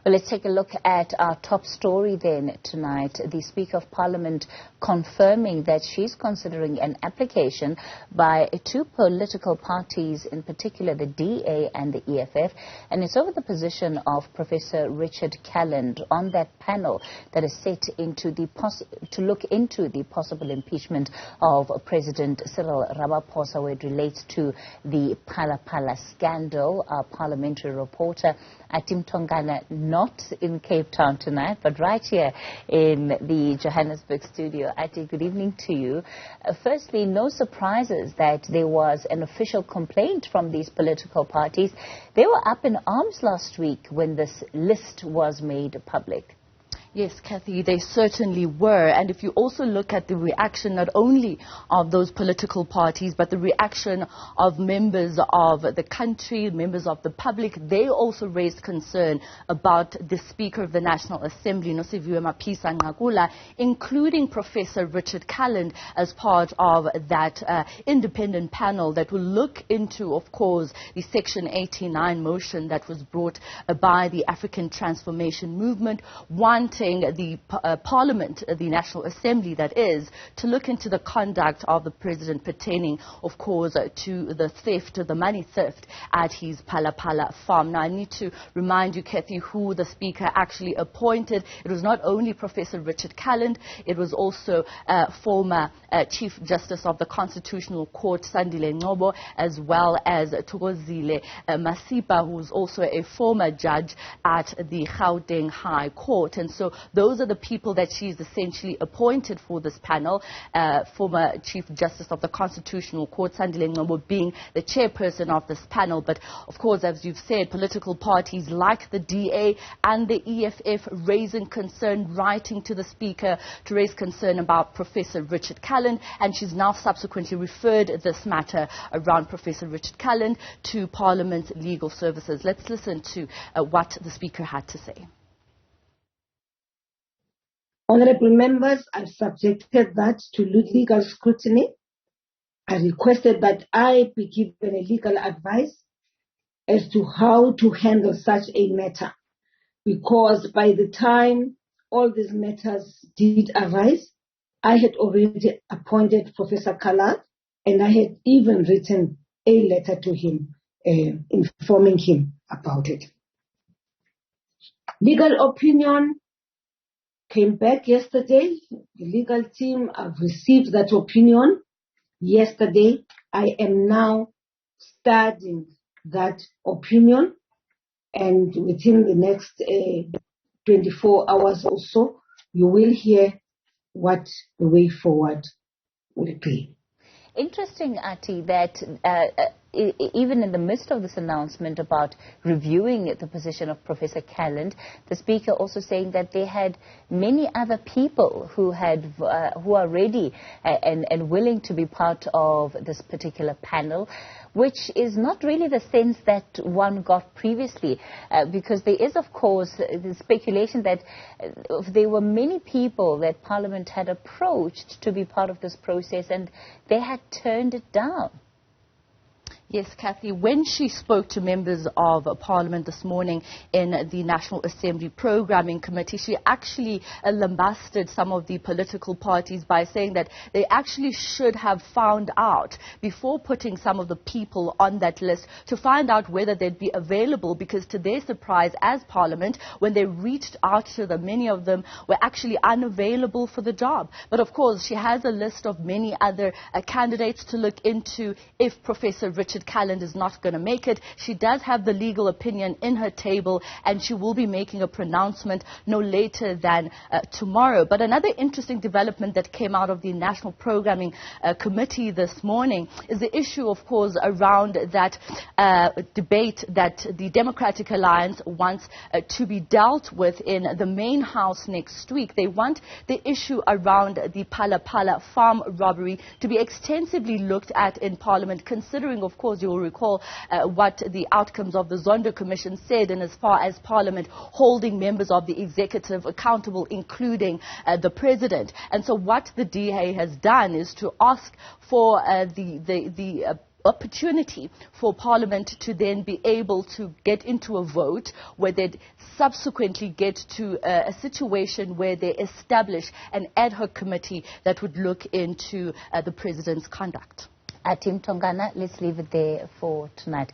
Well, let's take a look at our top story then tonight. The Speaker of Parliament confirming that she's considering an application by two political parties, in particular the DA and the EFF, and it's over the position of Professor Richard Calland on that panel that is set to look into the possible impeachment of President Cyril Ramaphosa, where it relates to the Phala Phala scandal. Our parliamentary reporter Athi Mtongana, not in Cape Town tonight, but right here in the Johannesburg studio. Athi, good evening to you. Firstly, no surprises that there was an official complaint from these political parties. They were up in arms last week when this list was made public. Yes, Kathy, they certainly were. And if you also look at the reaction not only of those political parties, but the reaction of members of the country, members of the public, they also raised concern about the Speaker of the National Assembly, Nosiviwe Mapisa-Nqakula, including Professor Richard Calland, as part of that independent panel that will look into, of course, the Section 89 motion that was brought by the African Transformation Movement, wanting the Parliament, the National Assembly that is, to look into the conduct of the President pertaining, of course, to the theft, the money theft at his Phala Phala farm. Now, I need to remind you, Kathy, who the Speaker actually appointed. It was not only Professor Richard Calland, it was also former Chief Justice of the Constitutional Court, Sandile Ngcobo, as well as Thokozile Masipa, who was also a former judge at the Gauteng High Court. And so those are the people that she's essentially appointed for this panel, former Chief Justice of the Constitutional Court, Sandile Ngcobo, being the chairperson of this panel. But, of course, as you've said, political parties like the DA and the EFF raising concern, writing to the Speaker to raise concern about Professor Richard Calland, and she's now subsequently referred this matter around Professor Richard Calland to Parliament's legal services. Let's listen to what the Speaker had to say. Honourable members, I've subjected that to legal scrutiny. I requested that I be given a legal advice as to how to handle such a matter, because by the time all these matters did arise, I had already appointed Professor Calland, and I had even written a letter to him informing him about it. Legal opinion came back yesterday. The legal team have received that opinion yesterday. I am now studying that opinion, and within the next 24 hours or so, you will hear what the way forward will be. Interesting, Athi, that even in the midst of this announcement about reviewing the position of Professor Calland, the Speaker also saying that they had many other people who are ready and willing to be part of this particular panel, which is not really the sense that one got previously, because there is, of course, the speculation that there were many people that Parliament had approached to be part of this process and they had turned it down. Yes, Kathy, when she spoke to members of Parliament this morning in the National Assembly Programming Committee, she actually lambasted some of the political parties by saying that they actually should have found out before putting some of the people on that list to find out whether they'd be available, because to their surprise as Parliament, when they reached out to them, many of them were actually unavailable for the job. But of course, she has a list of many other candidates to look into if Professor Richard Calland is not going to make it. She does have the legal opinion in her table, and she will be making a pronouncement no later than tomorrow. But another interesting development that came out of the National Programming Committee this morning is the issue, of course, around that debate that the Democratic Alliance wants to be dealt with in the main house next week. They want the issue around the Phala Phala farm robbery to be extensively looked at in Parliament, considering, of course, you will recall what the outcomes of the Zondo Commission said, and as far as Parliament holding members of the executive accountable, including the President. And so what the DA has done is to ask for the opportunity for Parliament to then be able to get into a vote where they'd subsequently get to a situation where they establish an ad hoc committee that would look into the President's conduct. Athi Mtongana, let's leave it there for tonight.